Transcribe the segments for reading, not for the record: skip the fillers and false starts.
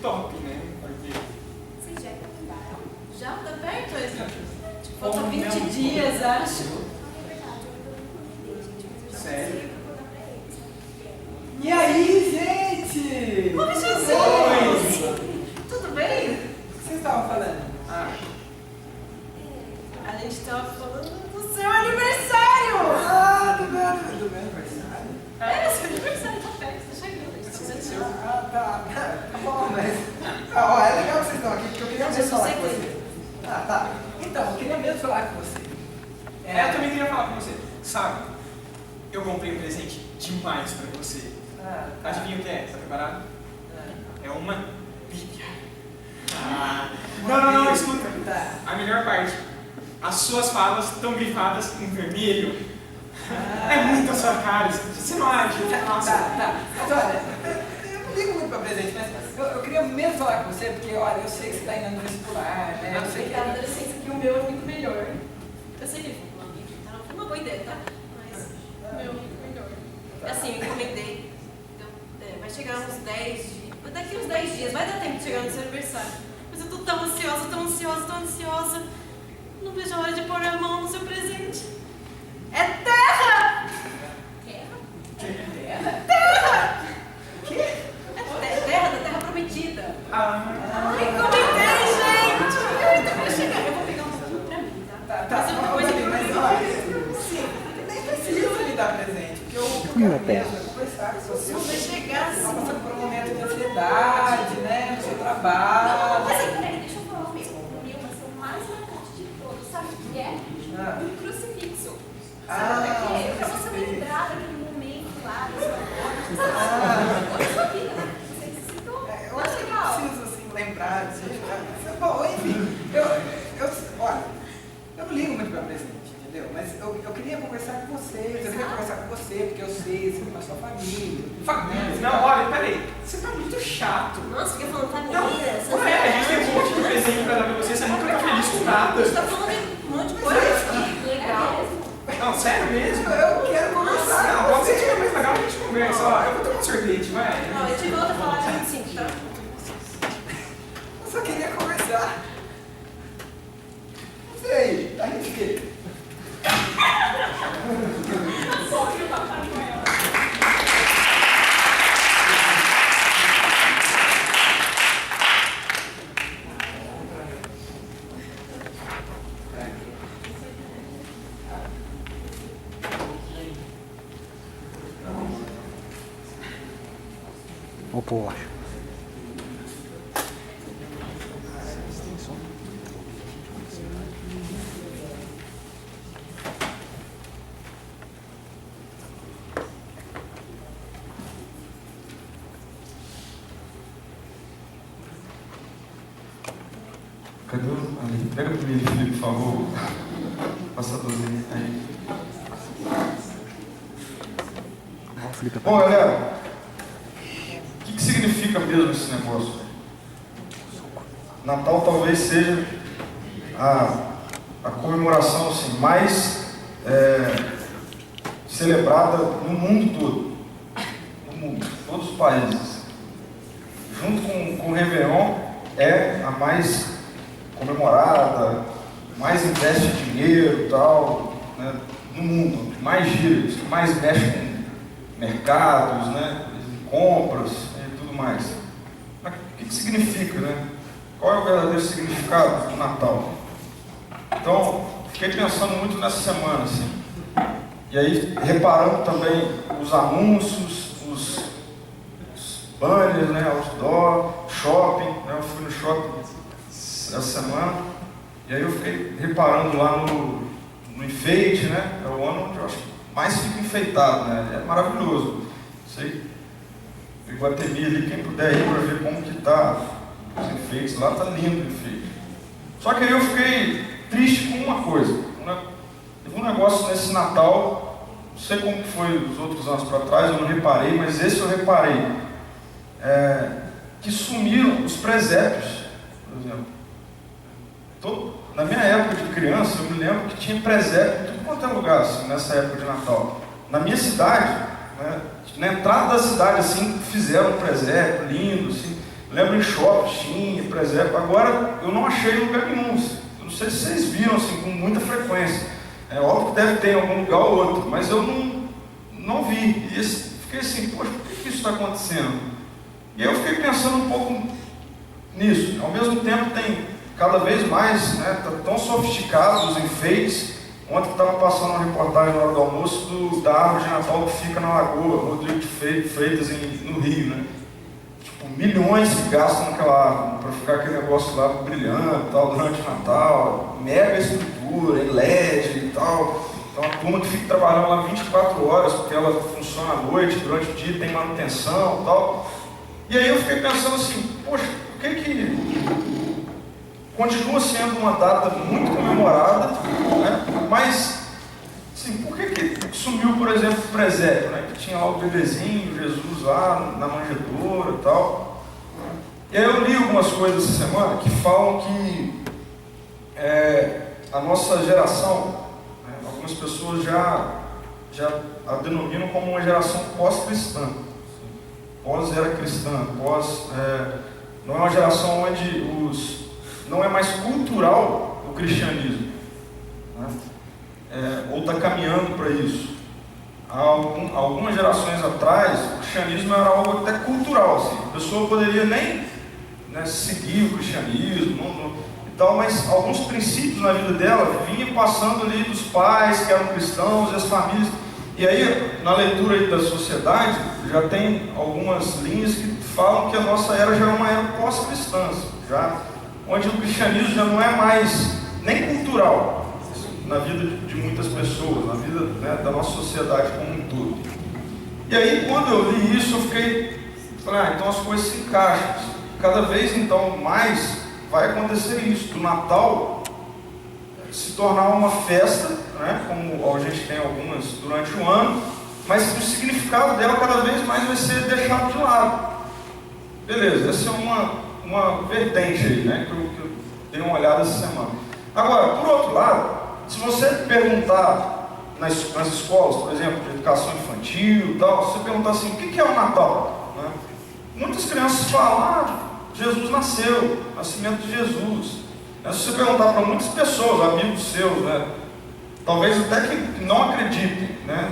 top, né? Porque... Vocês já encomendaram? Já tá perto esse? Falta Falta 20 dias, acho. É verdade, eu encomendei, gente, mas eu não Sério? consigo mandar pra eles. E aí, gente? Oi, Jesus! Oi! Tudo bem? O que vocês estavam falando? A gente tava falando do seu aniversário! Do meu aniversário? É, seu aniversário tá perto, tá chegando. A gente tá fazendo Tá bom, mas... é legal que vocês estão aqui, porque eu queria mesmo falar com você. Tá. Então, eu queria mesmo falar com você. Eu também queria falar com você. Sabe, eu comprei um presente demais pra você. Adivinha o que é? Tá preparado? É uma Bíblia. Não, escuta. Tá. A melhor parte. As suas falas estão grifadas em vermelho. É muito a sua cara. Você não acha? Nossa. Tá. Mas olha, eu não ligo muito pra presente, mas eu queria mesmo falar com você, porque olha, eu sei que você tá indo no vestibular, né? Eu sei que a adolescência que o meu é muito melhor. Eu sei que ele foi uma Bíblia, tá? Foi uma boa ideia, tá? Mas o meu é muito melhor. Assim, eu encomendei. Vai chegar uns 10 dias. Daqui uns 10 dias, vai dar tempo de chegar no seu aniversário. Mas eu tô tão ansiosa. Não vejo a hora de pôr a mão no seu presente. É terra! terra? Que? É terra da terra prometida. Encomendei, gente! Vai chegar, eu vou pegar um pouquinho pra mim, tá? Mas eu depois eu mas olha, nem precisa me dar presente, porque eu quero mesmo é conversar com você. Vai chegar Você tá passando por um momento de ansiedade, né? No seu trabalho. Mas peraí, deixa eu falar o meu. O meu vai ser o mais marcante de todos. Sabe o que é? Um crucifixo. Sabe pra quê? Pra você lembrar daquele momento lá da sua vida. Da sua vida. Você necessitou. Eu acho que eu preciso, assim, lembrar disso. Bom, enfim, olha, eu não ligo muito pra presente, entendeu? Mas eu queria conversar com você, porque eu sei, você tem a sua família. Não, olha, peraí. Você tá muito chato. Nossa, fica falando família. A gente tem um monte de presente pra dar pra você, você nunca tá feliz com nada. A gente tá falando de um monte de coisa aqui. Legal. Não, sério mesmo? Eu quero conversar. Não, quando você estiver mais legal, a gente conversa. Ó, eu vou tomar um sorvete, vai. Não, a gente volta a falar de 25, tá? Eu só queria conversar. Não sei, a gente quer. Vou pular. Cadê ali? Pega para mim, Felipe, por favor. Passadorzinho aí. Bom, galera, o que significa mesmo esse negócio? Natal talvez seja a comemoração assim, mais celebrada no mundo todo. No mundo, todos os países. Junto com o Réveillon, é a mais comemorada, mais investe dinheiro e tal, né, no mundo, mais gira, mais mexe com mercados, né, compras e tudo mais. Mas o que significa, né? Qual é o verdadeiro significado do Natal? Então, fiquei pensando muito nessa semana, assim. E aí, reparando também os anúncios, os banners, né, outdoor, shopping, né, eu fui no shopping essa semana, e aí eu fiquei reparando lá no enfeite, né, é o ano onde eu acho que mais fica enfeitado, né, é maravilhoso. Sei, em Guatemi ali, quem puder ir para ver como que tá os enfeites lá, tá lindo o enfeite. Só que aí eu fiquei triste com uma coisa, teve um negócio nesse Natal, não sei como foi os outros anos para trás, eu não reparei, mas esse eu reparei, que sumiram os presépios, por exemplo. Na minha época de criança, eu me lembro que tinha presépio em tudo quanto é lugar, assim, nessa época de Natal. Na minha cidade, né, na entrada da cidade, assim, fizeram um presépio lindo, assim, Lembro em shopping, tinha, presépio. Agora eu não achei em lugar nenhum. Eu não sei se vocês viram assim, com muita frequência. É óbvio que deve ter em algum lugar ou outro, mas eu não vi. E fiquei assim, poxa, por que isso está acontecendo? E aí eu fiquei pensando um pouco nisso. Ao mesmo tempo tem cada vez mais, né, tá tão sofisticados os enfeites. Ontem estava passando uma reportagem na hora do almoço da árvore de Natal que fica na Lagoa, Rodrigo de Freitas, no Rio, né? Tipo, milhões que gastam naquela árvore para ficar aquele negócio lá brilhando e tal, durante o Natal, mega estrutura, em LED e tal. Então a turma que fica trabalhando lá 24 horas, porque ela funciona à noite, durante o dia tem manutenção e tal. E aí eu fiquei pensando assim, poxa, por que continua sendo uma data muito comemorada, né? Mas, assim, por que sumiu, por exemplo, o presépio, né? Que tinha lá o bebezinho, Jesus lá na manjedoura e tal. E aí eu li algumas coisas essa semana que falam que a nossa geração, né, algumas pessoas já a denominam como uma geração pós-cristã, pós-era cristã, não é uma geração onde não é mais cultural o cristianismo, né? Ou está caminhando para isso. Há algumas gerações atrás, o cristianismo era algo até cultural, assim. A pessoa poderia nem, né, seguir o cristianismo e tal, mas alguns princípios na vida dela vinham passando ali dos pais que eram cristãos e as famílias. E aí, na leitura aí da sociedade, já tem algumas linhas que falam que a nossa era já é uma era pós-cristã, onde o cristianismo já não é mais nem cultural na vida de muitas pessoas, na vida, né, da nossa sociedade como um todo. E aí, quando eu li isso, eu falei, então as coisas se encaixam. Cada vez, então, mais vai acontecer isso, do Natal se tornar uma festa, né, como a gente tem algumas durante o ano, mas o significado dela cada vez mais vai ser deixado de lado. Beleza, essa é uma vertente aí, né, que eu dei uma olhada essa semana. Agora, por outro lado, se você perguntar nas escolas, por exemplo, de educação infantil e tal, se você perguntar assim, o que é o Natal? Né? Muitas crianças falam, Jesus nasceu, nascimento de Jesus. Se você perguntar para muitas pessoas, amigos seus, né, talvez até que não acreditem, né,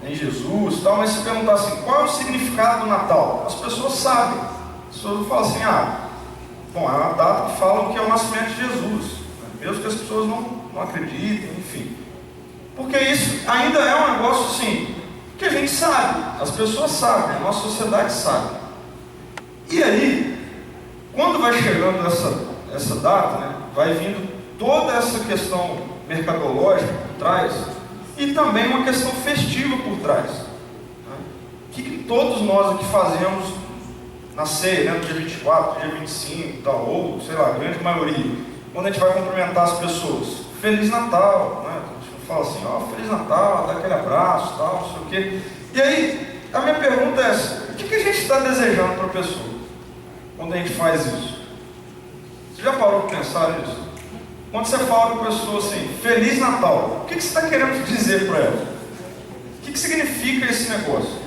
em Jesus e tal, mas se perguntar assim, qual é o significado do Natal? As pessoas sabem. As pessoas falam assim, é uma data que falam que é o nascimento de Jesus, né? Mesmo que as pessoas não acreditem, enfim. Porque isso ainda é um negócio assim, que a gente sabe, as pessoas sabem, a nossa sociedade sabe. E aí, quando vai chegando essa data, né, vai vindo toda essa questão mercadológica por trás, e também uma questão festiva por trás. Né? O que todos nós aqui fazemos na ceia, né, no dia 24, dia 25 e tal, ou, sei lá, a grande maioria, quando a gente vai cumprimentar as pessoas, Feliz Natal, né? A gente fala assim, Feliz Natal, dá aquele abraço, tal, não sei o quê. E aí, a minha pergunta é essa, o que a gente está desejando para a pessoa, quando a gente faz isso? Você já parou para pensar nisso? Quando você fala com a pessoa assim, Feliz Natal, o que você está querendo dizer para ela? O que significa esse negócio?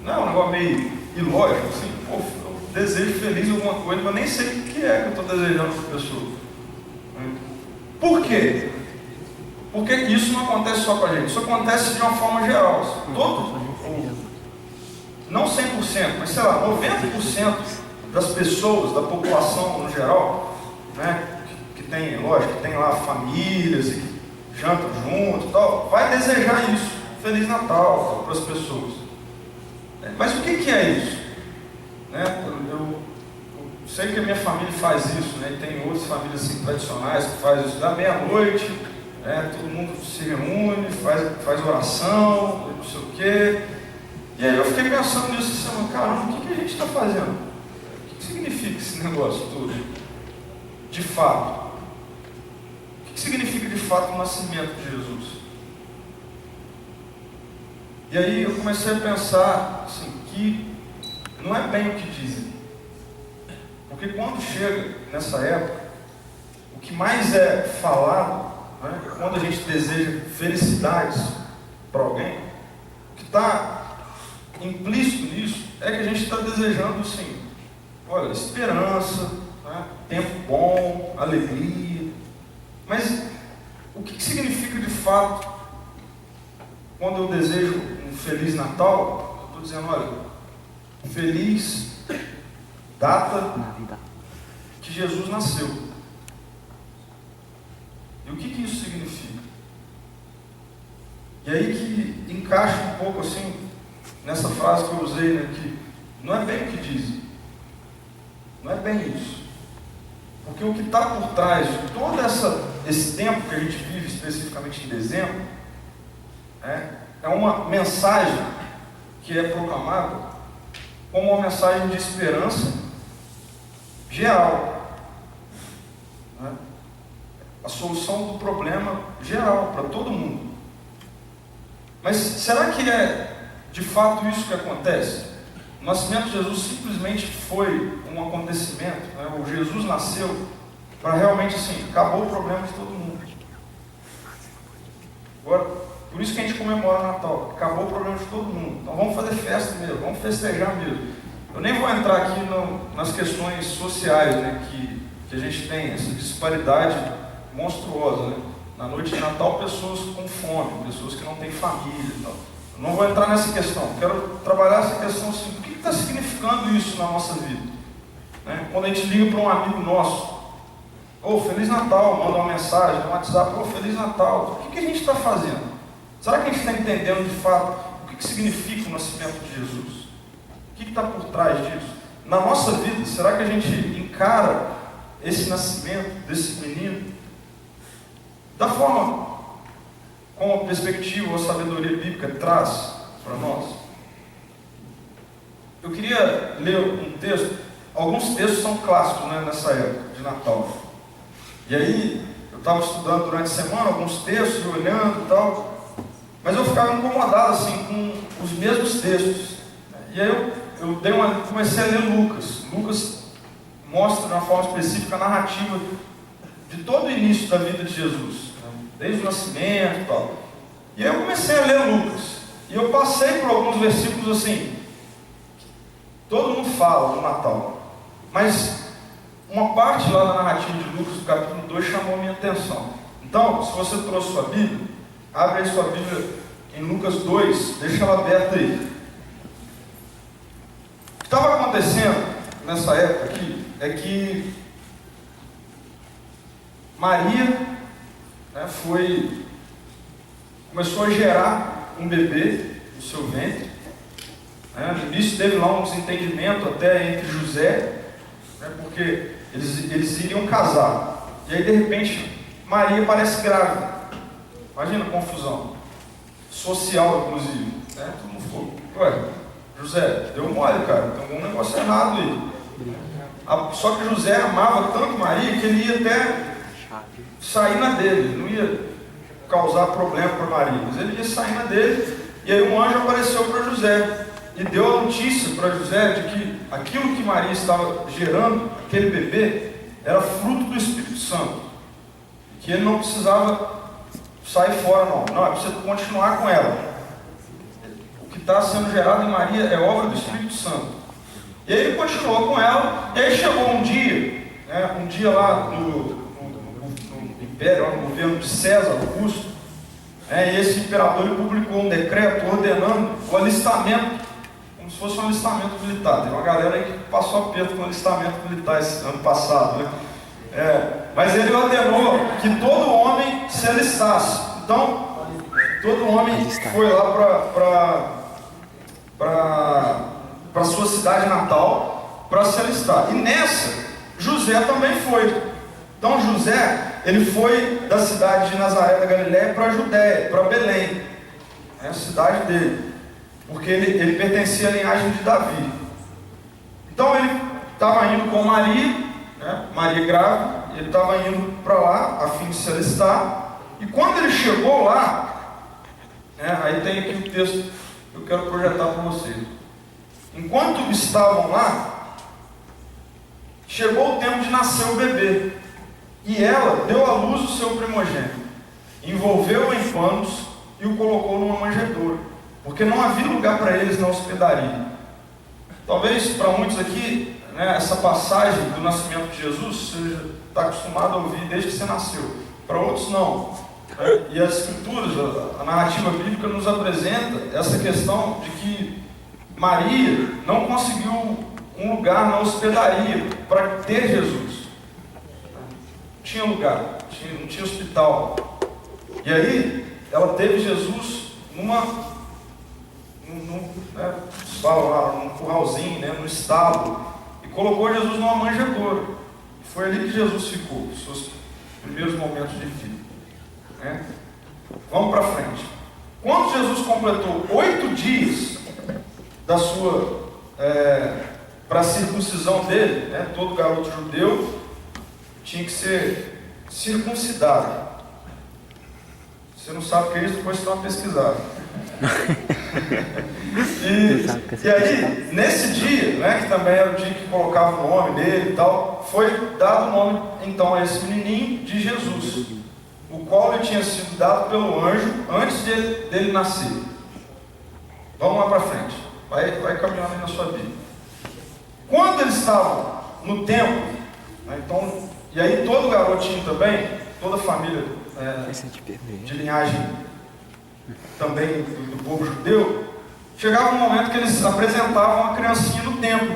Não é um negócio meio ilógico, assim, eu desejo feliz alguma coisa, mas nem sei o que é que eu estou desejando para a pessoa. Por quê? Porque isso não acontece só com a gente, isso acontece de uma forma geral. Não 100%, mas sei lá, 90% das pessoas, da população no geral, né, que tem, lógico, que tem lá famílias e que jantam juntos e tal, vai desejar isso, Feliz Natal, para as pessoas. Mas o que é isso? Né? Eu sei que a minha família faz isso, né? E tem outras famílias assim, tradicionais que fazem isso da meia-noite, né? Todo mundo se reúne, faz oração, não sei o quê. E aí eu fiquei pensando nisso assim, caramba, o que a gente está fazendo? O que significa esse negócio todo? De fato. O que significa de fato o nascimento de Jesus? E aí eu comecei a pensar assim, que não é bem o que dizem. Porque quando chega nessa época, o que mais é falado, né, quando a gente deseja felicidades para alguém, o que está implícito nisso é que a gente está desejando, sim, olha, esperança, né? Tempo bom, alegria. Mas o que significa de fato quando eu desejo um Feliz Natal? Eu estou dizendo, olha, feliz data que Jesus nasceu. E o que isso significa? E aí que encaixa um pouco assim nessa frase que eu usei, né, que não é bem o que dizem. Não é bem isso. Porque o que está por trás de todo esse tempo que a gente vive, especificamente em dezembro, é uma mensagem que é proclamada como uma mensagem de esperança geral. Né? A solução do problema geral, para todo mundo. Mas será que é de fato isso que acontece? O nascimento de Jesus simplesmente foi um acontecimento, né? O Jesus nasceu para realmente assim, acabou o problema de todo mundo. Agora, por isso que a gente comemora o Natal, acabou o problema de todo mundo. Então vamos fazer festa mesmo, vamos festejar mesmo. Eu nem vou entrar aqui nas questões sociais, né, que a gente tem, essa disparidade monstruosa, né? Na noite de Natal, pessoas com fome, pessoas que não têm família e tal. Eu não vou entrar nessa questão, quero trabalhar essa questão assim, o que está significando isso na nossa vida? Né? Quando a gente liga para um amigo nosso, Feliz Natal, manda uma mensagem no WhatsApp, Feliz Natal, o que a gente está fazendo? Será que a gente está entendendo de fato o que significa o nascimento de Jesus? O que está por trás disso? Na nossa vida, será que a gente encara esse nascimento desse menino da forma como a perspectiva ou a sabedoria bíblica traz para nós? Eu queria ler um texto. Alguns textos são clássicos, né, nessa época de Natal. E aí, eu estava estudando durante a semana alguns textos, olhando e tal, mas eu ficava incomodado assim, com os mesmos textos. E aí eu comecei a ler Lucas. Lucas mostra de uma forma específica a narrativa de todo o início da vida de Jesus, né, desde o nascimento e tal. E aí eu comecei a ler Lucas. E eu passei por alguns versículos assim, todo mundo fala do Natal, mas uma parte lá da narrativa de Lucas, do capítulo 2, chamou a minha atenção. Então, se você trouxe sua Bíblia, abre aí sua Bíblia em Lucas 2, deixa ela aberta aí. O que estava acontecendo nessa época aqui é que Maria, né, começou a gerar um bebê no seu ventre. No início teve lá um desentendimento até entre José, né, porque eles iriam casar. E aí de repente Maria parece grávida. Imagina a confusão. Social, inclusive. Né? Todo mundo ficou, ué, José, deu mole, cara, tem algum negócio errado aí. Só que José amava tanto Maria que ele ia até sair na dele, não ia causar problema para Maria, mas ele ia sair na dele. E aí um anjo apareceu para José e deu a notícia para José de que aquilo que Maria estava gerando, aquele bebê, era fruto do Espírito Santo, que ele não precisava sair fora, não, é preciso continuar com ela. O que está sendo gerado em Maria é obra do Espírito Santo. E aí ele continuou com ela, e aí chegou um dia, né, lá no Império, no governo de César Augusto, e esse imperador publicou um decreto ordenando o alistamento, como se fosse um alistamento militar. Tem uma galera aí que passou aperto com o alistamento militar esse ano passado, né? Mas ele ordenou que todo homem se alistasse. Então, todo homem foi lá para a sua cidade natal para se alistar. E nessa, José também foi. Então José, ele foi da cidade de Nazaré da Galiléia para a Judéia, para Belém, a cidade dele, porque ele pertencia à linhagem de Davi. Então ele estava indo com Maria, né, Maria grávida, ele estava indo para lá a fim de se alistar, e quando ele chegou lá, aí tem aqui o texto que eu quero projetar para vocês. Enquanto estavam lá, chegou o tempo de nascer o bebê. E ela deu à luz o seu primogênito, envolveu-o em panos e o colocou numa manjedoura, porque não havia lugar para eles na hospedaria. Talvez para muitos aqui, né, essa passagem do nascimento de Jesus, você está acostumado a ouvir desde que você nasceu. Para outros não. E as escrituras, a narrativa bíblica nos apresenta essa questão de que Maria não conseguiu um lugar na hospedaria para ter Jesus. Não tinha lugar, não tinha hospital. E aí, ela teve Jesus num curralzinho, né, no estábulo, e colocou Jesus numa manjedoura. Foi ali que Jesus ficou, os seus primeiros momentos de vida. Né? Vamos para frente. Quando Jesus completou 8 dias da sua para a circuncisão dele, né, todo garoto judeu tinha que ser circuncidado. Você não sabe o que é isso, depois você dá uma pesquisada. E aí, nesse dia, né, que também era o dia que colocava o nome dele e tal, foi dado o nome então a esse menininho de Jesus, o qual lhe tinha sido dado pelo anjo antes dele nascer. Vamos lá para frente, vai caminhando aí na sua Bíblia. Quando eles estavam no templo, né, então, e aí todo garotinho também, toda a família de linhagem também do povo judeu, chegava um momento que eles apresentavam a criancinha no templo,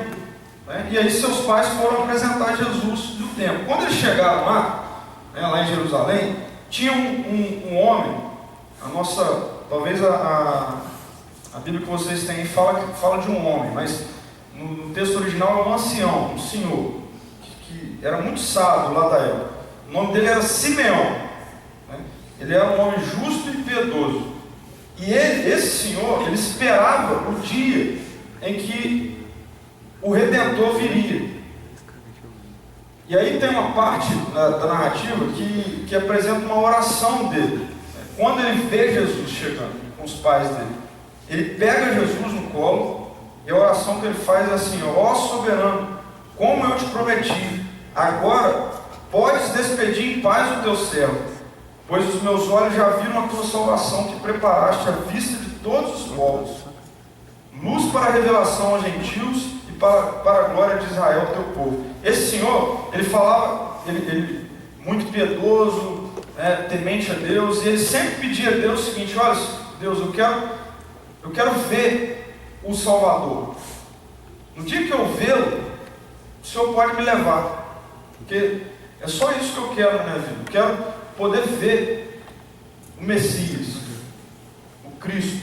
né? E aí seus pais foram apresentar Jesus no templo. Quando eles chegaram lá, né, lá em Jerusalém, tinha um homem, talvez a Bíblia que vocês têm fala de um homem, mas no texto original é um ancião, um senhor, que era muito sábio lá da época. O nome dele era Simeão. Ele era um homem justo e piedoso. E esse senhor, ele esperava o dia em que o Redentor viria. E aí tem uma parte da narrativa que apresenta uma oração dele. Quando ele vê Jesus chegando com os pais dele, ele pega Jesus no colo, e a oração que ele faz é assim: ó soberano, como eu te prometi, agora podes despedir em paz o teu servo, pois os meus olhos já viram a tua salvação que preparaste à vista de todos os povos, luz para a revelação aos gentios e para a glória de Israel, teu povo. Esse senhor, ele falava, ele muito piedoso, temente a Deus, e ele sempre pedia a Deus o seguinte: olha, Deus, eu quero ver o Salvador. No dia que eu vê-lo, o Senhor pode me levar, porque é só isso que eu quero na minha vida. Eu quero poder ver o Messias, o Cristo.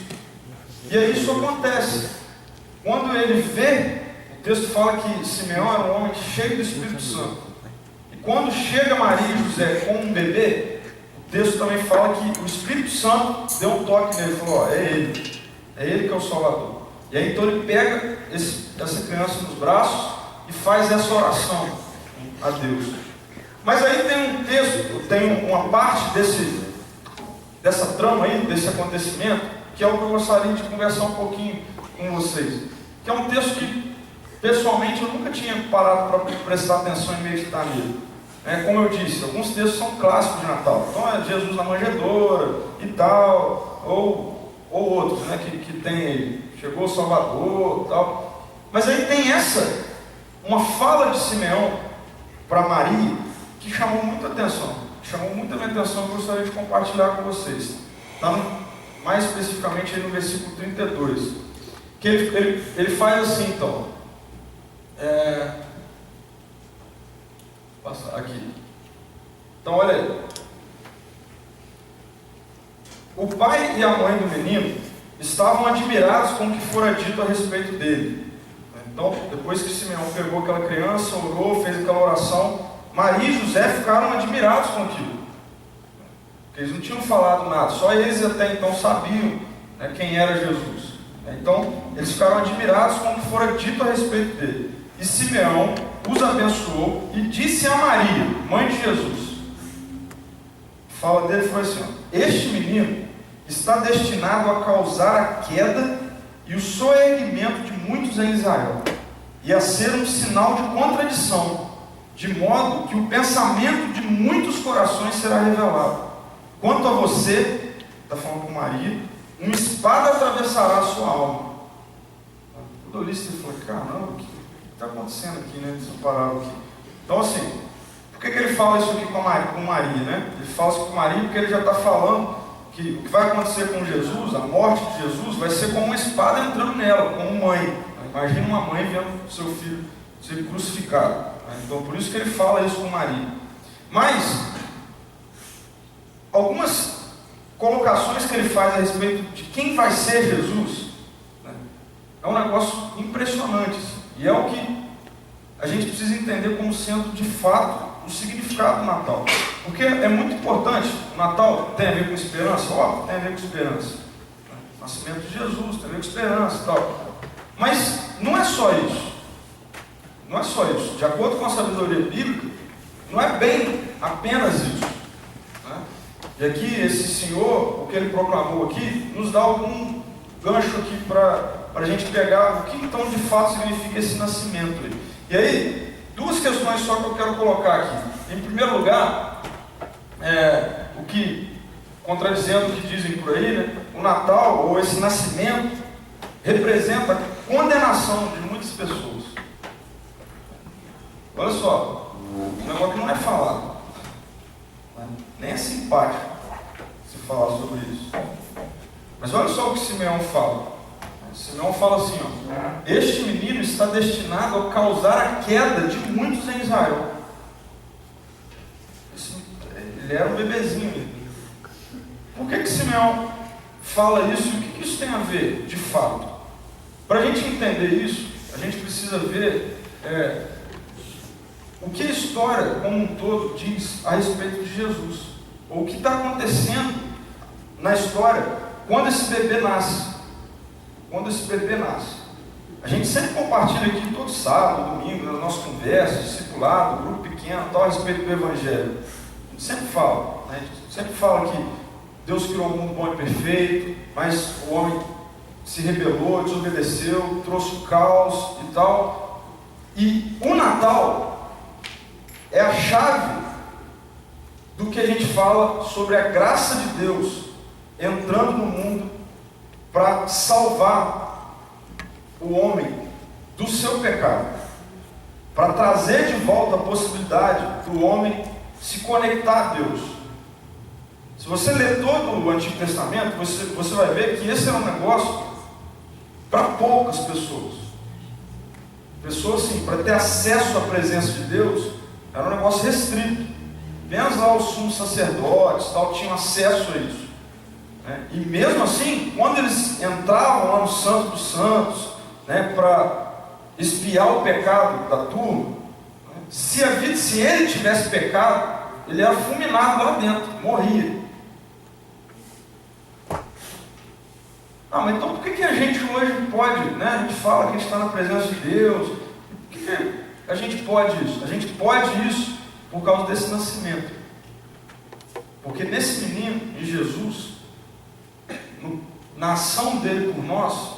E aí isso acontece. Quando ele vê, o texto fala que Simeão era um homem cheio do Espírito Santo. E quando chega Maria e José com um bebê, o texto também fala que o Espírito Santo deu um toque nele e falou: ó, é ele que é o Salvador. E aí então ele pega essa criança nos braços e faz essa oração a Deus. Mas aí tem um texto, tem uma parte dessa trama aí, desse acontecimento, que é o que eu gostaria de conversar um pouquinho com vocês. Que é um texto que, pessoalmente, eu nunca tinha parado para prestar atenção e meditar nele. Como eu disse, alguns textos são clássicos de Natal. Então é Jesus na manjedoura e tal, ou outros, né, que tem aí, chegou o Salvador e tal. Mas aí tem uma fala de Simeão para Maria, que chamou muita atenção, chamou muita minha atenção, que eu gostaria de compartilhar com vocês. Está mais especificamente aí no versículo 32, que ele faz assim, então, passar aqui. Então olha aí, o pai e a mãe do menino estavam admirados com o que fora dito a respeito dele. Então, depois que Simeão pegou aquela criança, orou, fez aquela oração, Maria e José ficaram admirados com aquilo, porque eles não tinham falado nada, só eles até então sabiam, né, quem era Jesus. Então eles ficaram admirados com o que fora dito a respeito dele. E Simeão os abençoou e disse a Maria, mãe de Jesus, a fala dele foi assim: este menino está destinado a causar a queda e o soerguimento de muitos em Israel, e a ser um sinal de contradição, de modo que o pensamento de muitos corações será revelado. Quanto a você, está falando com Maria, uma espada atravessará a sua alma. Quando eu li isso, eu falei, caramba, o que está acontecendo aqui, né? Essa parábola aqui. Então, assim, por que ele fala isso aqui com Maria, né? Ele fala isso com Maria porque ele já está falando que o que vai acontecer com Jesus, a morte de Jesus, vai ser como uma espada entrando nela, como mãe. Imagina uma mãe vendo seu filho ser crucificado. Então, por isso que ele fala isso com Maria. Mas, algumas colocações que ele faz a respeito de quem vai ser Jesus, né, é um negócio impressionante. E é o que a gente precisa entender como sendo, de fato, o significado do Natal. Porque é muito importante. O Natal tem a ver com esperança? Ó, tem a ver com esperança. O nascimento de Jesus tem a ver com esperança e tal. Mas não é só isso. Não é só isso. De acordo com a sabedoria bíblica, não é bem apenas isso. Né? E aqui, esse Senhor, o que ele proclamou aqui, nos dá algum gancho aqui para a gente pegar o que então de fato significa esse nascimento aí. E aí, duas questões só que eu quero colocar aqui. Em primeiro lugar, o que, contradizendo o que dizem por aí, né, o Natal, ou esse nascimento, representa a condenação de muitas pessoas. Olha só, um negócio que não é falado, nem é simpático se falar sobre isso. Mas olha só o que Simeão fala. Simeão fala assim, ó, este menino está destinado a causar a queda de muitos em Israel. Ele era um bebezinho. Por que Simeão fala isso e o que isso tem a ver, de fato? Para a gente entender isso, a gente precisa ver o que a história como um todo diz a respeito de Jesus, ou o que está acontecendo na história quando esse bebê nasce. Quando esse bebê nasce. A gente sempre compartilha aqui todo sábado, domingo, nas nossas conversas, discipulado, grupo pequeno, tal, a respeito do Evangelho. A gente sempre fala, né? A gente sempre fala que Deus criou um mundo bom e perfeito, mas o homem se rebelou, desobedeceu, trouxe o caos e tal. E o Natal é a chave do que a gente fala sobre a graça de Deus entrando no mundo para salvar o homem do seu pecado, para trazer de volta a possibilidade do homem se conectar a Deus. Se você ler todo o Antigo Testamento, você vai ver que esse é um negócio para poucas pessoas. Pessoas, sim, para ter acesso à presença de Deus, era um negócio restrito. Apenas lá os sumos sacerdotes tal, tinham acesso a isso. E mesmo assim, quando eles entravam lá no Santo dos Santos, né, para espiar o pecado da turma, se ele tivesse pecado, ele era fulminado lá dentro, morria. Mas então por que a gente hoje pode, né? A gente fala que a gente está na presença de Deus, por que a gente pode isso? A gente pode isso por causa desse nascimento. Porque nesse menino, em Jesus, na ação dele por nós,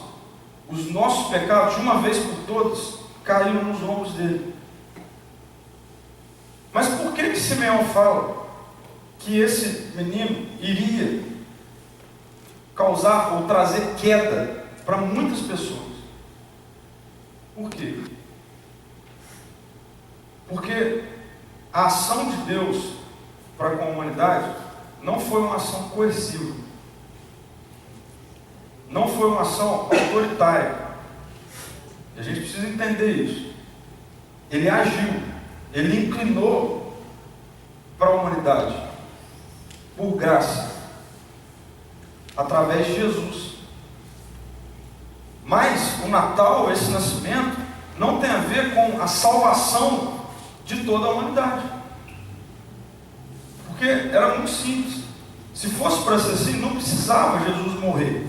os nossos pecados, de uma vez por todas, caíram nos ombros dele. Mas por que Simeão fala que esse menino iria causar ou trazer queda para muitas pessoas? Por quê? Porque a ação de Deus para com a humanidade não foi uma ação coerciva. Não foi uma ação autoritária. E a gente precisa entender isso. Ele agiu, ele inclinou para a humanidade, por graça, através de Jesus. Mas o Natal, esse nascimento, não tem a ver com a salvação de toda a humanidade. Porque era muito simples. Se fosse para ser assim, não precisava Jesus morrer.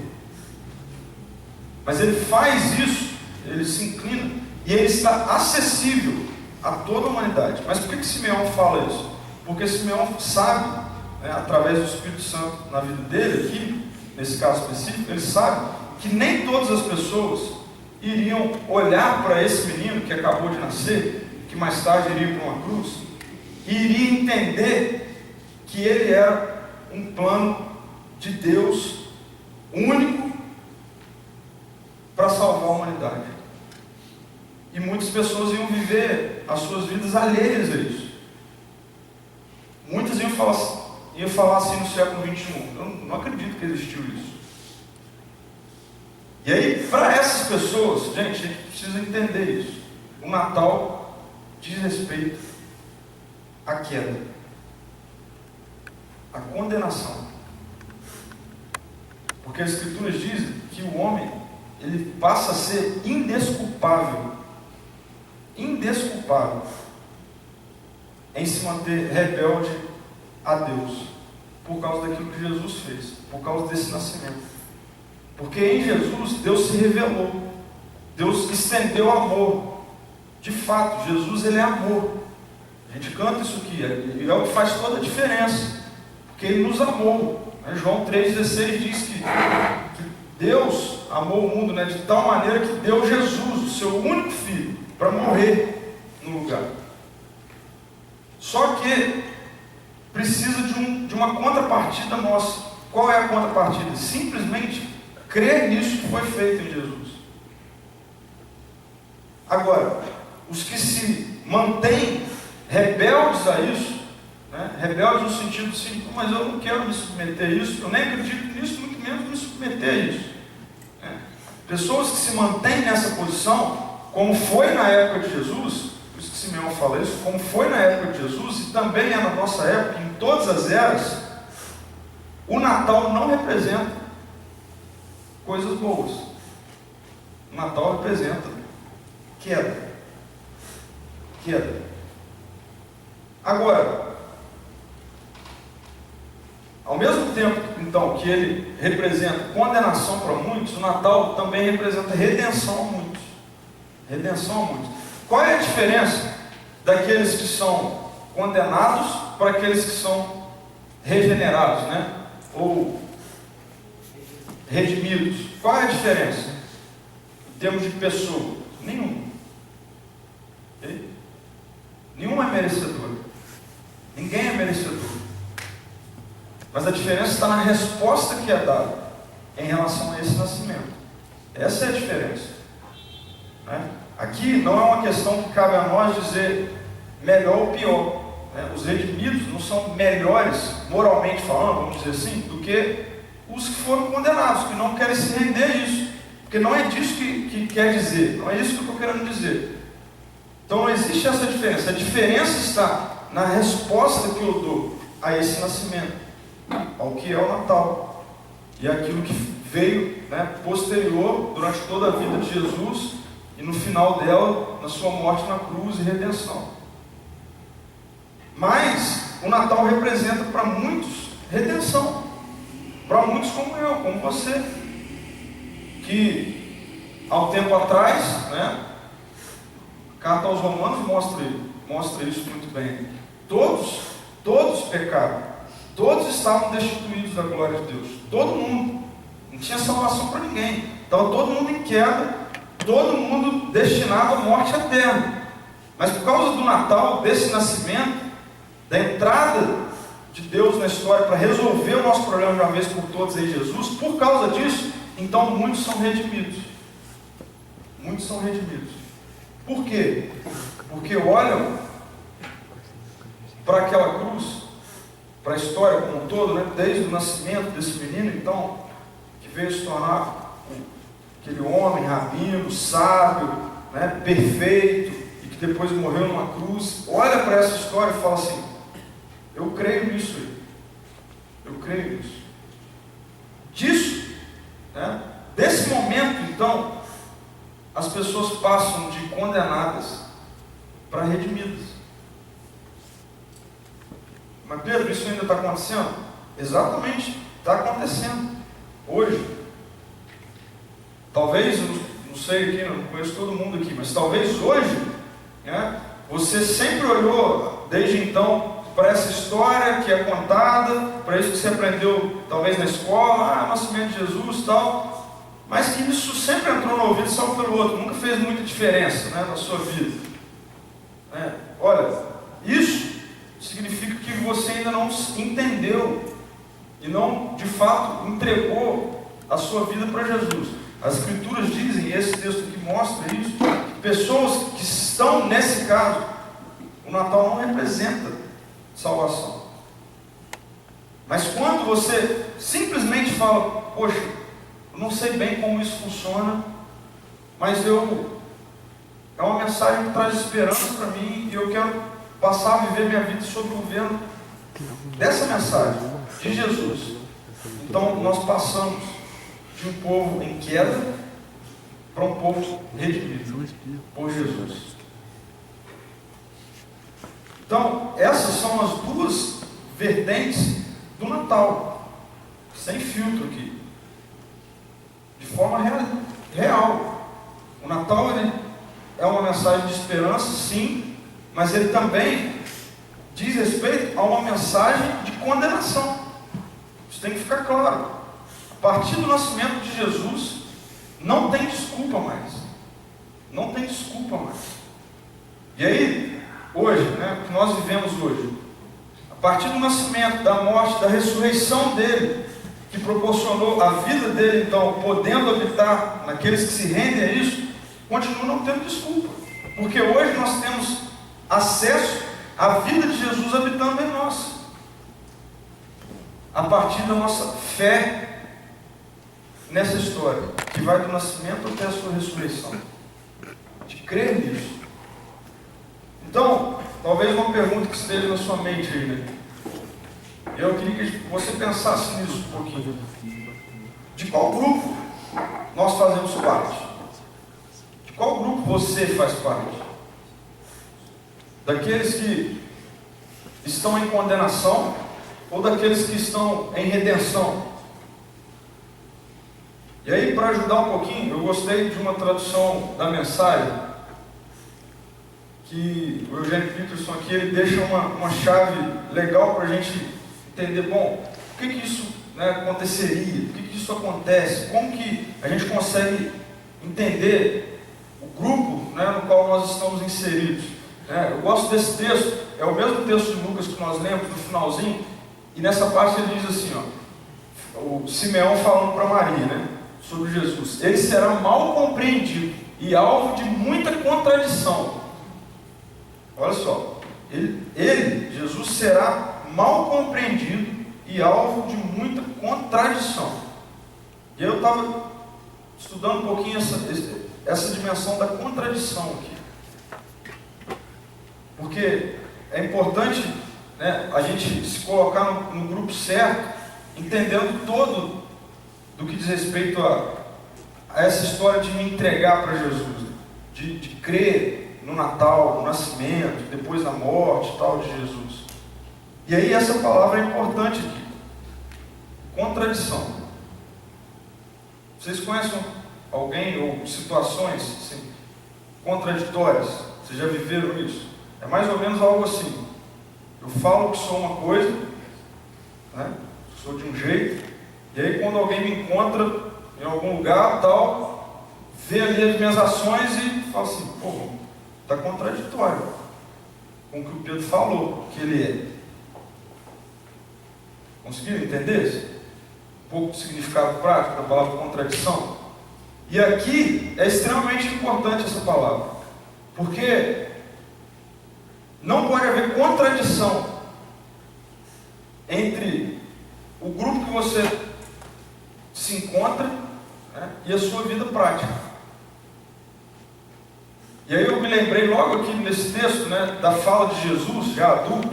Mas ele faz isso, ele se inclina, e ele está acessível a toda a humanidade. Mas por que Simeão fala isso? Porque Simeão sabe, né, através do Espírito Santo na vida dele aqui, nesse caso específico, ele sabe que nem todas as pessoas iriam olhar para esse menino que acabou de nascer, que mais tarde iria para uma cruz, e iria entender que ele era um plano de Deus único para salvar a humanidade. E muitas pessoas iam viver as suas vidas alheias a isso. Muitas iam falar assim no século XXI. Eu não acredito que existiu isso. E aí, para essas pessoas, gente, a gente precisa entender isso. O Natal diz respeito à queda, à condenação. Porque as Escrituras dizem que o homem, ele passa a ser indesculpável em se manter rebelde a Deus, por causa daquilo que Jesus fez, por causa desse nascimento. Porque em Jesus, Deus se revelou, Deus estendeu amor. De fato, Jesus, ele é amor. A gente canta isso aqui, e é o que faz toda a diferença, porque ele nos amou. João 3,16 diz que Deus amou o mundo, de tal maneira que deu Jesus, o seu único filho, para morrer no lugar. Só que precisa de uma contrapartida nossa. Qual é a contrapartida? Simplesmente crer nisso que foi feito em Jesus. Agora, os que se mantêm rebeldes a isso, rebeldes no sentido assim, mas eu não quero me submeter a isso, eu nem acredito nisso, muito menos me submeter a isso. Pessoas que se mantêm nessa posição, como foi na época de Jesus, por isso que Simeão fala isso, como foi na época de Jesus, e também é na nossa época, em todas as eras, o Natal não representa coisas boas. O Natal representa queda. Agora, ao mesmo tempo, então, que ele representa condenação para muitos, o Natal também representa redenção a muitos. Qual é a diferença daqueles que são condenados para aqueles que são regenerados, ou redimidos? Qual é a diferença em termos de pessoa? Nenhuma. Nenhum é merecedor. Ninguém é merecedor. Mas a diferença está na resposta que é dada em relação a esse nascimento. Essa é a diferença. Aqui não é uma questão que cabe a nós dizer melhor ou pior. Os redimidos não são melhores, moralmente falando, vamos dizer assim, do que os que foram condenados, que não querem se render a isso. Porque não é disso que quer dizer, não é isso que eu estou querendo dizer. Então não existe essa diferença. A diferença está na resposta que eu dou a esse nascimento, ao que é o Natal, e aquilo que veio posterior, durante toda a vida de Jesus, e no final dela, na sua morte na cruz e redenção. Mas o Natal representa para muitos redenção, para muitos como eu, como você, que há um tempo atrás, a carta aos Romanos mostra isso muito bem. Todos pecaram, todos estavam destituídos da glória de Deus, todo mundo, não tinha salvação para ninguém, estava todo mundo em queda, todo mundo destinado à morte eterna. Mas por causa do Natal, desse nascimento, da entrada de Deus na história para resolver o nosso problema de uma vez por todas em Jesus, por causa disso, então muitos são redimidos. Muitos são redimidos. Por quê? Porque olham para aquela cruz, para a história como um todo, desde o nascimento desse menino, então, que veio se tornar aquele homem rabino, sábio, perfeito, e que depois morreu numa cruz. Olha para essa história e fala assim: eu creio nisso aí. Eu creio nisso. Disso, desse momento, então, as pessoas passam de condenadas para redimidas. Mas Pedro, isso ainda está acontecendo? Exatamente, está acontecendo. Hoje. Talvez, não sei aqui, não conheço todo mundo aqui, mas talvez hoje, você sempre olhou, desde então, para essa história que é contada, para isso que você aprendeu, talvez na escola, nascimento de Jesus e tal, mas que isso sempre entrou no ouvido e saiu pelo outro, nunca fez muita diferença na sua vida. Olha, isso significa que você ainda não entendeu e não, de fato, entregou a sua vida para Jesus. As Escrituras dizem, e esse texto aqui mostra isso, que pessoas que estão nesse caso, o Natal não representa salvação. Mas quando você simplesmente fala, poxa, eu não sei bem como isso funciona, mas é uma mensagem que traz esperança para mim e eu quero passar a viver minha vida sob o governo dessa mensagem, de Jesus. Então nós passamos de um povo em queda para um povo redimido por Jesus. Então, essas são as duas vertentes do Natal, sem filtro aqui, de forma real. O Natal ele é uma mensagem de esperança, sim, mas ele também diz respeito a uma mensagem de condenação. Isso tem que ficar claro. A partir do nascimento de Jesus, não tem desculpa mais. Não tem desculpa mais. E aí, hoje, o que nós vivemos hoje, a partir do nascimento, da morte, da ressurreição dele, que proporcionou a vida dele, então, podendo habitar naqueles que se rendem a isso, continua não tendo desculpa. Porque hoje nós temos acesso à vida de Jesus habitando em nós. A partir da nossa fé nessa história, que vai do nascimento até a sua ressurreição. De crer nisso. Então, talvez uma pergunta que esteja na sua mente aí, Eu queria que você pensasse nisso um pouquinho. De qual grupo nós fazemos parte? De qual grupo você faz parte? Daqueles que estão em condenação ou daqueles que estão em redenção? E aí, para ajudar um pouquinho, eu gostei de uma tradução da mensagem que o Eugênio Peterson aqui, ele deixa uma chave legal para a gente entender, bom, por que isso aconteceria? Por que isso acontece? Como que a gente consegue entender o grupo no qual nós estamos inseridos? Eu gosto desse texto, é o mesmo texto de Lucas que nós lemos no finalzinho, e nessa parte ele diz assim, o Simeão falando para Maria, sobre Jesus: ele será mal compreendido e alvo de muita contradição. Olha só, Jesus será mal compreendido e alvo de muita contradição. E eu estava estudando um pouquinho essa dimensão da contradição aqui, porque é importante a gente se colocar no grupo certo, entendendo todo do que diz respeito a essa história de me entregar para Jesus, de crer no Natal, no nascimento, depois na morte tal de Jesus. E aí essa palavra é importante aqui. Contradição. Vocês conhecem alguém ou situações assim, contraditórias? Vocês já viveram isso? É mais ou menos algo assim. Eu falo que sou uma coisa, sou de um jeito, e aí quando alguém me encontra em algum lugar, tal, vê ali as minhas ações e fala assim, está contraditório com o que o Pedro falou que ele é. Conseguiram entender um pouco do significado prático da palavra contradição? E aqui é extremamente importante essa palavra, porque não pode haver contradição entre o grupo que você se encontra e a sua vida prática. E aí eu me lembrei logo aqui nesse texto da fala de Jesus, já adulto,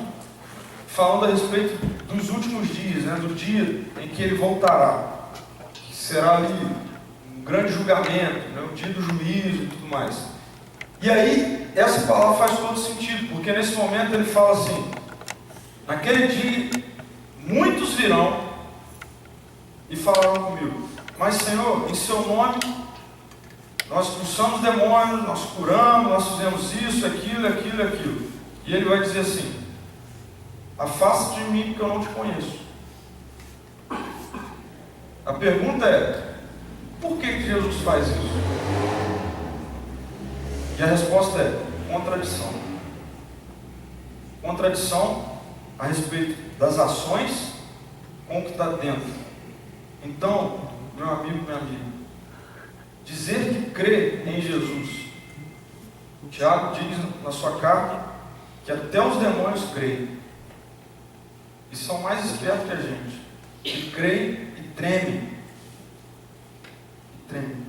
falando a respeito dos últimos dias, do dia em que ele voltará, que será ali um grande julgamento, o dia do juízo e tudo mais. E aí essa palavra faz todo sentido, porque nesse momento ele fala assim: naquele dia muitos virão e falarão comigo, mas Senhor, em seu nome nós expulsamos demônios, nós curamos, nós fizemos isso, aquilo. E ele vai dizer assim: afasta de mim porque eu não te conheço. A pergunta é: por que Jesus faz isso? E a resposta é: contradição. Contradição a respeito das ações com o que está dentro. Então, meu amigo, minha amiga, dizer que crê em Jesus. Tiago diz na sua carta que até os demônios creem. E são mais espertos que a gente. E creem e tremem. E tremem.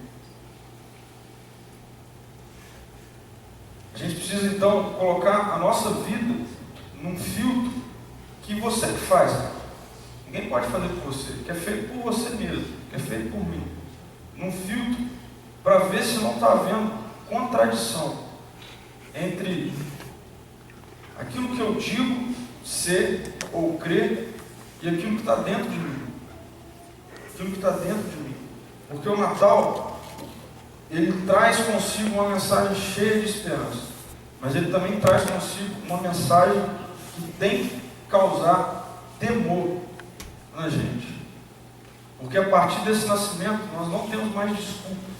A gente precisa então colocar a nossa vida num filtro que você que faz. Ninguém pode fazer por você, que é feito por você mesmo, que é feito por mim. Num filtro para ver se não está havendo contradição entre aquilo que eu digo ser ou crer e aquilo que está dentro de mim. Aquilo que está dentro de mim. Porque o Natal, ele traz consigo uma mensagem cheia de esperança, mas ele também traz consigo uma mensagem que tem que causar temor na gente. Porque a partir desse nascimento, nós não temos mais desculpa.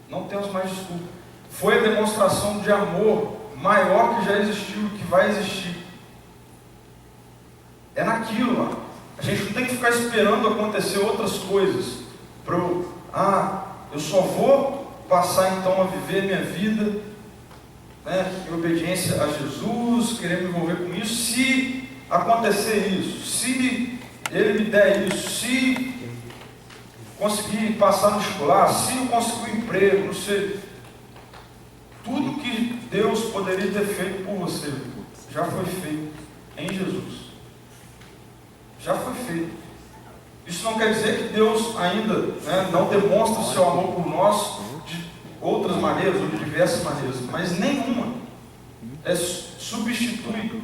Não temos mais desculpa. Foi a demonstração de amor maior que já existiu e que vai existir. É naquilo lá. A gente não tem que ficar esperando acontecer outras coisas. Eu só vou passar então a viver minha vida, né, em obediência a Jesus, querer me envolver com isso, se acontecer isso, se Ele me der isso, se conseguir passar no vestibular, se eu conseguir um emprego, não sei. Tudo que Deus poderia ter feito por você já foi feito em Jesus. Já foi feito. Isso não quer dizer que Deus ainda, né, não demonstra o seu amor por nós de outras maneiras ou de diversas maneiras, mas nenhuma substitui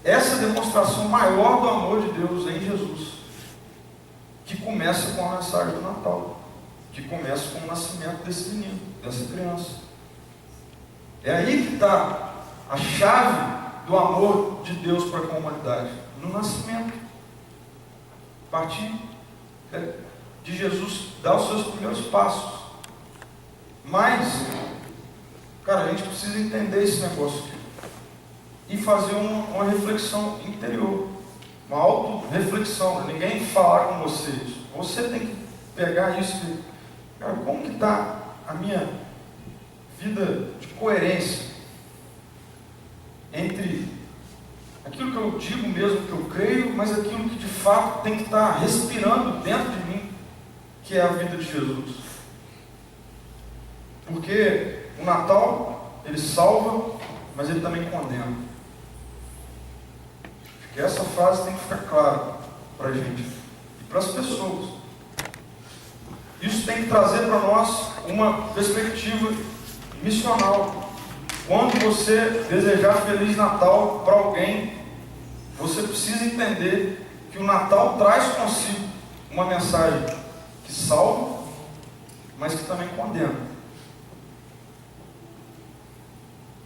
essa demonstração maior do amor de Deus em Jesus, que começa com a mensagem do Natal, que começa com o nascimento desse menino, dessa criança. É aí que está a chave do amor de Deus para com a humanidade, no nascimento. A partir de Jesus dar os seus primeiros passos. Mas, cara, a gente precisa entender esse negócio aqui e fazer uma reflexão interior, uma auto-reflexão. Ninguém falar com vocês. Você tem que pegar isso e, cara, como que está a minha vida de coerência entre aquilo que eu digo mesmo, que eu creio, mas aquilo que de fato tem que estar respirando dentro de mim, que é a vida de Jesus. Porque o Natal, ele salva, mas ele também condena. Acho que essa frase tem que ficar clara para a gente e para as pessoas. Isso tem que trazer para nós uma perspectiva missional. Quando você desejar Feliz Natal para alguém, você precisa entender que o Natal traz consigo uma mensagem que salva, mas que também condena.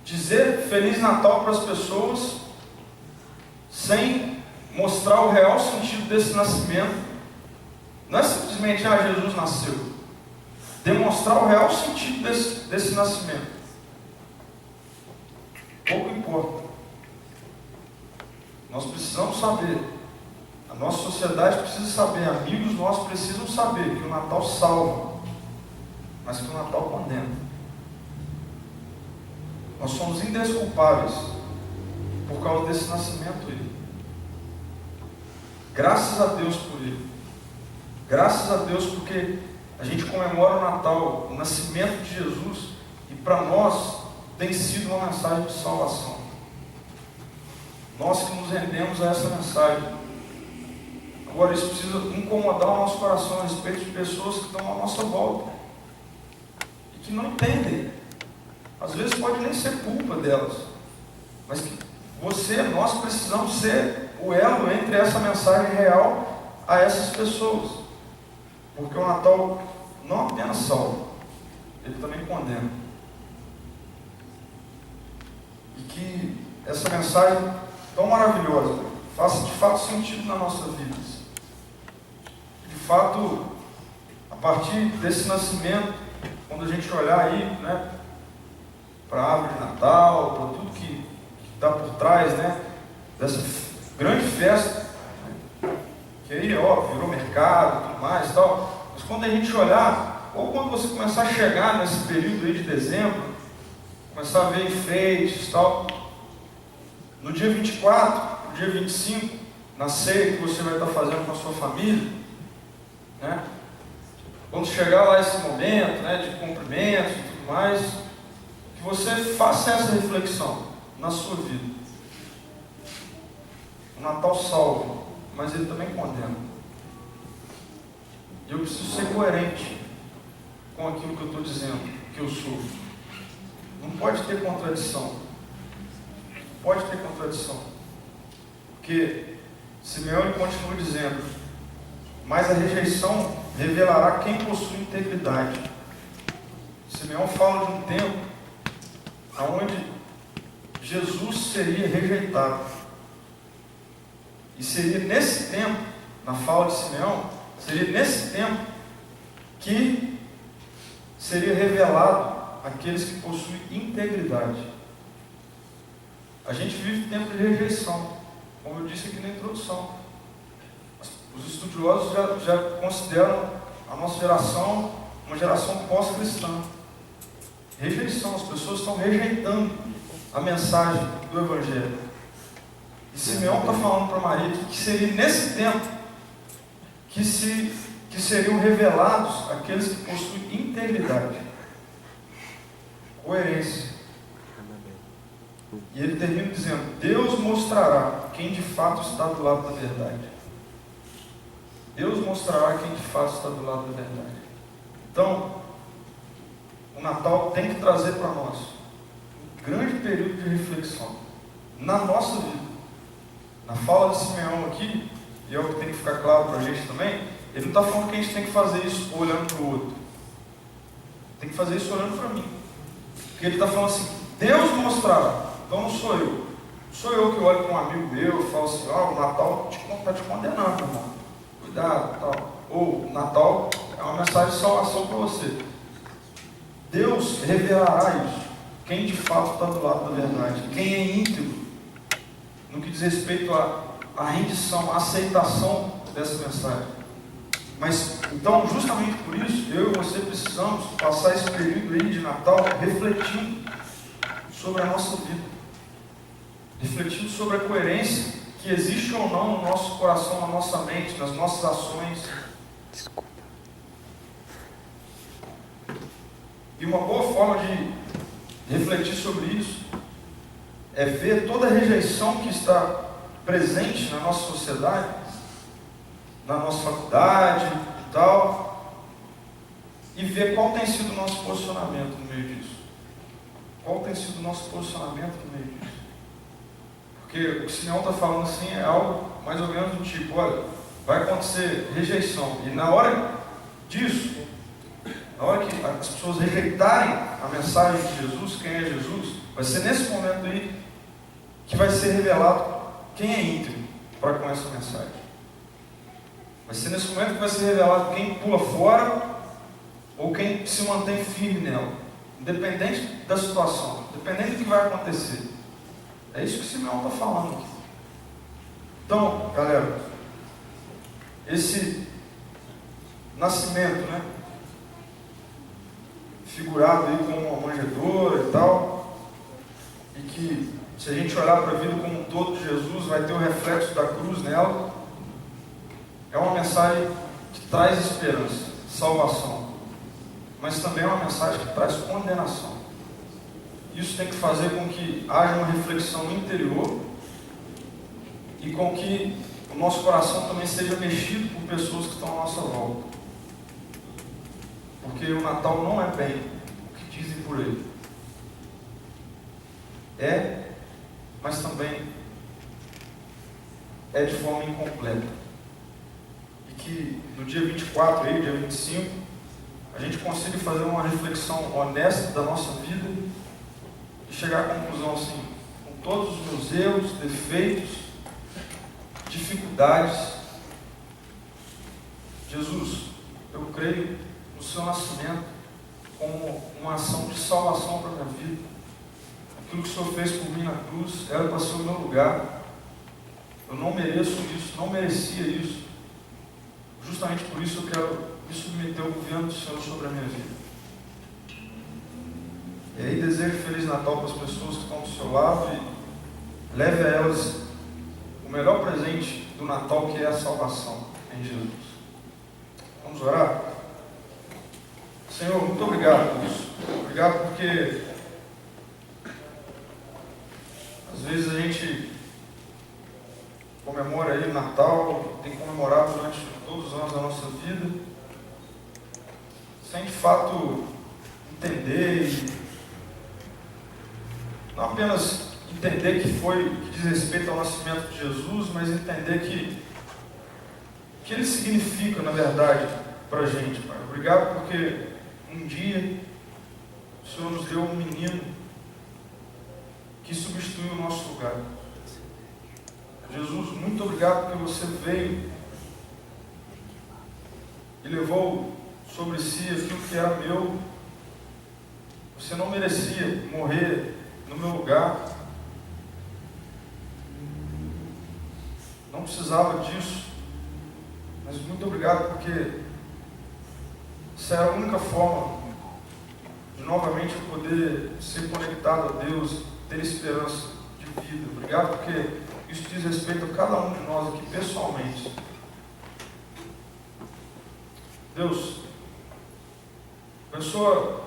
Dizer Feliz Natal para as pessoas, sem mostrar o real sentido desse nascimento, não é simplesmente, Jesus nasceu. Demonstrar o real sentido desse nascimento. Pouco importa. Nós precisamos saber. A nossa sociedade precisa saber. Amigos nossos precisam saber que o Natal salva, mas que o Natal condena. Nós somos indesculpáveis por causa desse nascimento aí. Graças a Deus por ele. Graças a Deus porque a gente comemora o Natal, o nascimento de Jesus, e para nós tem sido uma mensagem de salvação. Nós que nos rendemos a essa mensagem. Agora, isso precisa incomodar o nosso coração a respeito de pessoas que estão à nossa volta e que não entendem. Às vezes pode nem ser culpa delas, mas que nós precisamos ser o elo entre essa mensagem real a essas pessoas. Porque o Natal não apenas salva, ele também condena. E que essa mensagem tão maravilhosa faça de fato sentido na nossa vida. De fato, a partir desse nascimento, quando a gente olhar aí, né, para a árvore de Natal, para tudo que está por trás, né, dessa grande festa, que é aí, ó, virou mercado, tudo mais e tal. Mas quando a gente olhar, ou quando você começar a chegar nesse período aí de dezembro, começar a ver enfeites e tal, no dia 24, no dia 25, na ceia que você vai estar fazendo com a sua família, né? Quando chegar lá esse momento, né, de cumprimentos e tudo mais, que você faça essa reflexão na sua vida. O Natal salva, mas ele também condena. E eu preciso ser coerente com aquilo que eu estou dizendo, que eu sou. Não pode ter contradição. Pode ter contradição. Porque Simeão continua dizendo: mas a rejeição revelará quem possui integridade. Simeão fala de um tempo onde Jesus seria rejeitado. E seria nesse tempo, na fala de Simeão, seria nesse tempo que seria revelado aqueles que possuem integridade. A gente vive tempo de rejeição, como eu disse aqui na introdução. Os estudiosos já consideram a nossa geração uma geração pós-cristã. Rejeição, as pessoas estão rejeitando a mensagem do Evangelho. E Simeão está falando para Maria que seria nesse tempo que seriam revelados aqueles que possuem integridade, coerência. E ele termina dizendo: Deus mostrará quem de fato está do lado da verdade. Deus mostrará quem de fato está do lado da verdade. Então, o Natal tem que trazer para nós um grande período de reflexão na nossa vida. Na fala de Simeão aqui, e é o que tem que ficar claro para a gente também, ele não está falando que a gente tem que fazer isso olhando para o outro. Tem que fazer isso olhando para mim. Porque ele está falando assim: Deus mostrará. Então não sou eu. Não sou eu que olho para um amigo meu e falo assim: ó, o Natal está te condenando, irmão. Cuidado, tal. Ou o Natal é uma mensagem de salvação para você. Deus revelará isso. Quem de fato está do lado da verdade. Quem é íntegro no que diz respeito à rendição, à aceitação dessa mensagem. Mas, então, justamente por isso, eu e você precisamos passar esse período aí de Natal refletindo sobre a nossa vida. Refletindo sobre a coerência que existe ou não no nosso coração, na nossa mente, nas nossas ações. Desculpa. E uma boa forma de refletir sobre isso é ver toda a rejeição que está presente na nossa sociedade, na nossa faculdade e tal, e ver qual tem sido o nosso posicionamento no meio disso. Qual tem sido o nosso posicionamento no meio disso? Porque o que o Simeão está falando assim é algo mais ou menos do tipo: olha, vai acontecer rejeição, e na hora disso, na hora que as pessoas rejeitarem a mensagem de Jesus, quem é Jesus, vai ser nesse momento aí que vai ser revelado quem é íntegro para com essa mensagem. Vai ser nesse momento que vai ser revelado quem pula fora ou quem se mantém firme nela, independente da situação, independente do que vai acontecer. É isso que o Simeão está falando aqui. Então, galera, esse nascimento, né, figurado aí como uma manjedoura e tal, e que, se a gente olhar para a vida como um todo de Jesus, vai ter o reflexo da cruz nela, é uma mensagem que traz esperança, salvação, mas também é uma mensagem que traz condenação. Isso tem que fazer com que haja uma reflexão interior e com que o nosso coração também seja mexido por pessoas que estão à nossa volta. Porque o Natal não é bem o que dizem por ele. É, mas também é de forma incompleta. E que no dia 24, aí, dia 25, a gente consiga fazer uma reflexão honesta da nossa vida e chegar à conclusão assim: com todos os meus erros, defeitos, dificuldades, Jesus, eu creio no seu nascimento como uma ação de salvação para a minha vida. Aquilo que o Senhor fez por mim na cruz era para ser o meu lugar. Eu não mereço isso, não merecia isso, justamente por isso eu quero me submeter ao governo do Senhor sobre a minha vida. E aí desejo Feliz Natal para as pessoas que estão do seu lado e leve a elas o melhor presente do Natal, que é a salvação em Jesus. Vamos orar? Senhor, muito obrigado por isso. Obrigado porque às vezes a gente comemora aí o Natal, tem comemorado durante todos os anos da nossa vida, sem de fato entender, e não apenas entender que diz respeito ao nascimento de Jesus, mas entender que ele significa, na verdade, para a gente, Pai. Obrigado porque um dia o Senhor nos deu um menino que substituiu o nosso lugar. Jesus, muito obrigado porque você veio e levou sobre si aquilo que era meu. Você não merecia morrer no meu lugar. Não precisava disso. Mas muito obrigado porque essa era a única forma de novamente eu poder ser conectado a Deus, ter esperança de vida. Obrigado porque isso diz respeito a cada um de nós aqui pessoalmente. Deus, abençoa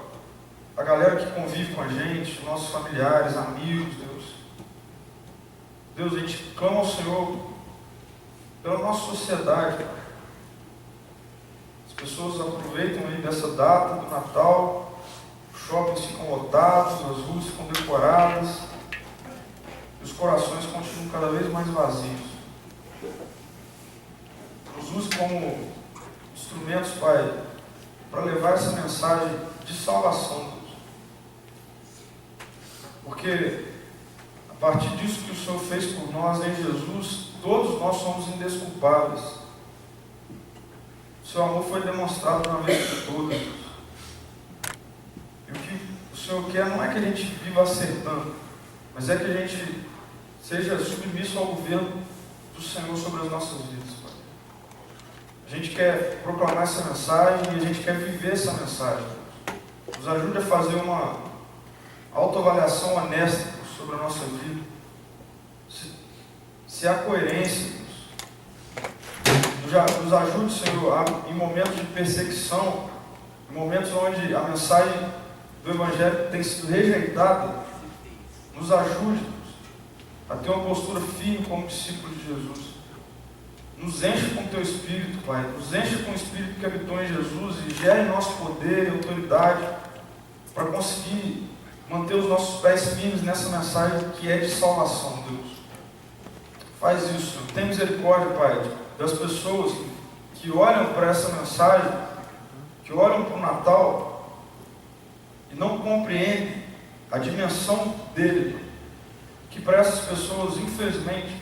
a galera que convive com a gente, nossos familiares, amigos, Deus. Deus, a gente clama ao Senhor pela nossa sociedade, Pai. As pessoas aproveitam aí dessa data do Natal, os shoppings ficam lotados, as ruas ficam decoradas, os corações continuam cada vez mais vazios. Nos use como instrumentos, Pai, para levar essa mensagem de salvação, Deus. Porque a partir disso que o Senhor fez por nós em Jesus, todos nós somos indesculpáveis. O seu amor foi demonstrado na vida de todos. E o que o Senhor quer não é que a gente viva acertando, mas é que a gente seja submisso ao governo do Senhor sobre as nossas vidas, Pai. A gente quer proclamar essa mensagem e a gente quer viver essa mensagem. Nos ajude a fazer uma autoavaliação honesta sobre a nossa vida. Se há coerência, nos ajude, Senhor, em momentos de perseguição, em momentos onde a mensagem do Evangelho tem sido rejeitada, nos ajude a ter uma postura firme como discípulo de Jesus. Nos enche com o Teu Espírito, Pai. Nos enche com o Espírito que habitou em Jesus e gere em nosso poder e autoridade para conseguir manter os nossos pés firmes nessa mensagem que é de salvação, Deus. Faz isso, Senhor. Tem misericórdia, Pai, das pessoas que olham para essa mensagem, que olham para o Natal e não compreendem a dimensão dele. Que para essas pessoas, infelizmente,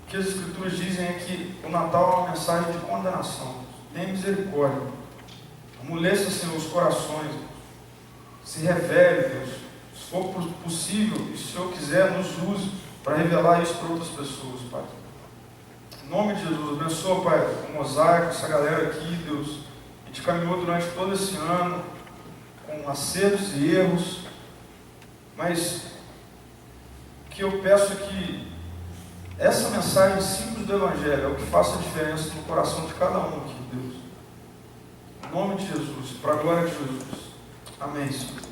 o que as Escrituras dizem é que o Natal é uma mensagem de condenação. Tem misericórdia. Amoleça, Senhor, os corações. Se revele, Deus. Se for possível, e se o Senhor quiser, nos use para revelar isso para outras pessoas, Pai. Em nome de Jesus, abençoa, Pai, o Mosaico, essa galera aqui, Deus. A gente caminhou durante todo esse ano com acertos e erros, mas o que eu peço é que essa mensagem simples do Evangelho é o que faça a diferença no coração de cada um aqui, Deus. Em nome de Jesus, para a glória de Jesus. Amém, Senhor.